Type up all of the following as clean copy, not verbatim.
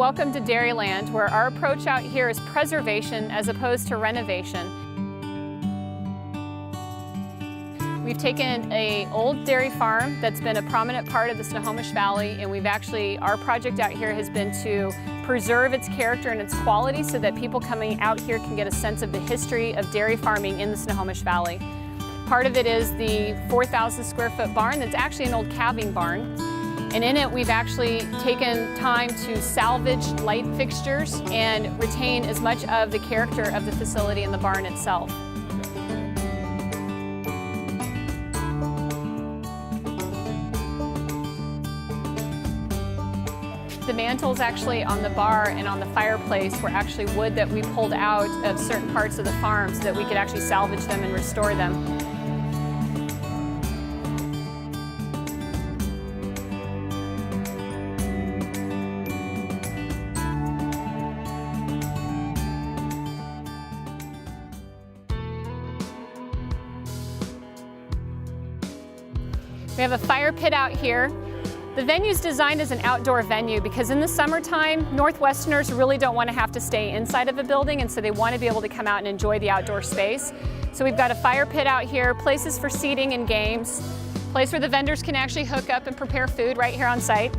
Welcome to Dairyland, where our approach out here is preservation as opposed to renovation. We've taken an old dairy farm that's been a prominent part of the Snohomish Valley, and our project out here has been to preserve its character and its quality so that people coming out here can get a sense of the history of dairy farming in the Snohomish Valley. Part of it is the 4,000 square foot barn that's actually an old calving barn. And in it, we've actually taken time to salvage light fixtures and retain as much of the character of the facility in the barn itself. The mantles actually on the bar and on the fireplace were actually wood that we pulled out of certain parts of the farm so that we could actually salvage them and restore them. We have a fire pit out here. The venue's designed as an outdoor venue because in the summertime, Northwesterners really don't want to have to stay inside of a building, and so they want to be able to come out and enjoy the outdoor space. So we've got a fire pit out here, places for seating and games, place where the vendors can actually hook up and prepare food right here on site.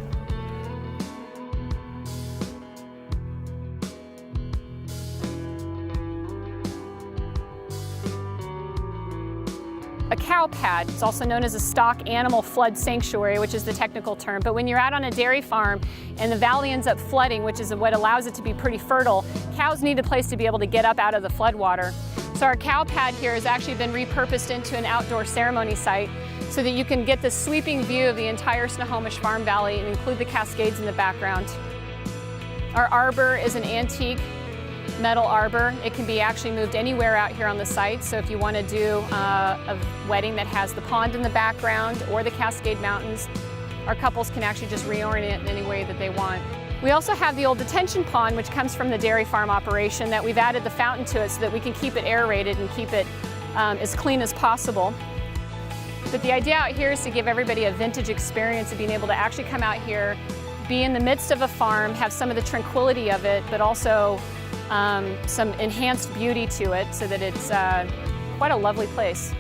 A cow pad. It's also known as a stock animal flood sanctuary, which is the technical term. But when you're out on a dairy farm and the valley ends up flooding, which is what allows it to be pretty fertile, cows need a place to be able to get up out of the flood water. So our cow pad here has actually been repurposed into an outdoor ceremony site so that you can get this sweeping view of the entire Snohomish Farm Valley and include the Cascades in the background. Our arbor is an antique metal arbor. It can be actually moved anywhere out here on the site. So if you want to do a wedding that has the pond in the background or the Cascade Mountains, our couples can actually just reorient it in any way that they want. We also have the old detention pond, which comes from the dairy farm operation, that we've added the fountain to it so that we can keep it aerated and keep it as clean as possible. But the idea out here is to give everybody a vintage experience of being able to actually come out here, be in the midst of a farm, have some of the tranquility of it, but also some enhanced beauty to it so that it's quite a lovely place.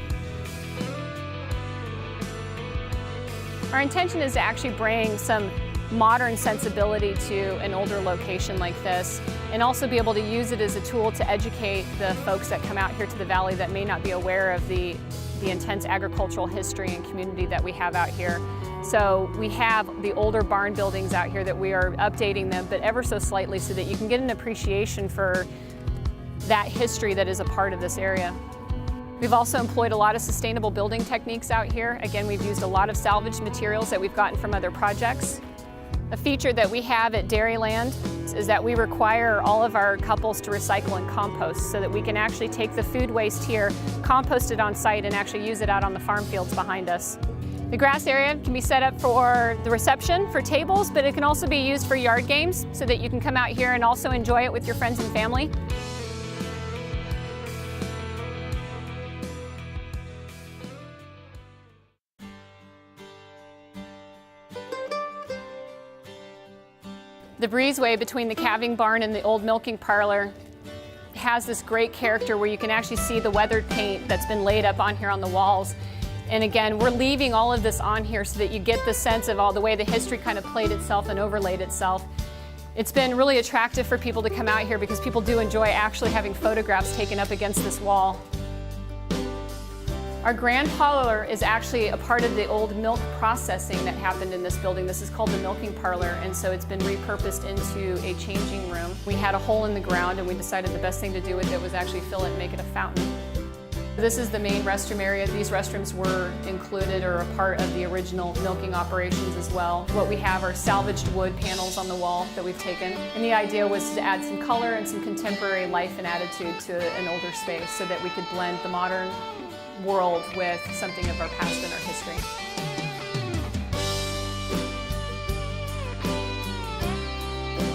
Our intention is to actually bring some modern sensibility to an older location like this and also be able to use it as a tool to educate the folks that come out here to the valley that may not be aware of the intense agricultural history and community that we have out here. So we have the older barn buildings out here that we are updating them, but ever so slightly so that you can get an appreciation for that history that is a part of this area. We've also employed a lot of sustainable building techniques out here. Again, we've used a lot of salvaged materials that we've gotten from other projects. A feature that we have at Dairyland is that we require all of our couples to recycle and compost so that we can actually take the food waste here, compost it on site, and actually use it out on the farm fields behind us. The grass area can be set up for the reception, for tables, but it can also be used for yard games so that you can come out here and also enjoy it with your friends and family. The breezeway between the calving barn and the old milking parlor has this great character where you can actually see the weathered paint that's been laid up on here on the walls. And again, we're leaving all of this on here so that you get the sense of all the way the history kind of played itself and overlaid itself. It's been really attractive for people to come out here because people do enjoy actually having photographs taken up against this wall. Our grand parlor is actually a part of the old milk processing that happened in this building. This is called the milking parlor, and so it's been repurposed into a changing room. We had a hole in the ground and we decided the best thing to do with it was actually fill it and make it a fountain. This is the main restroom area. These restrooms were included or a part of the original milking operations as well. What we have are salvaged wood panels on the wall that we've taken. And the idea was to add some color and some contemporary life and attitude to an older space so that we could blend the modern world with something of our past and our history.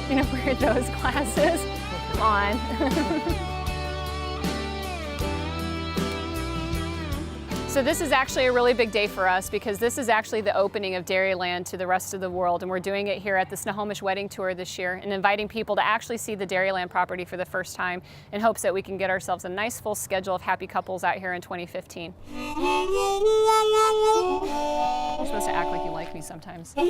You know, wear those glasses. Come on. So this is actually a really big day for us because this is actually the opening of Dairyland to the rest of the world, and we're doing it here at the Snohomish Wedding Tour this year and inviting people to actually see the Dairyland property for the first time in hopes that we can get ourselves a nice full schedule of happy couples out here in 2015. You're supposed to act like you like me sometimes. I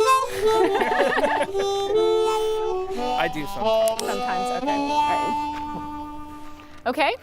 do sometimes. Sometimes, okay. All right. Okay.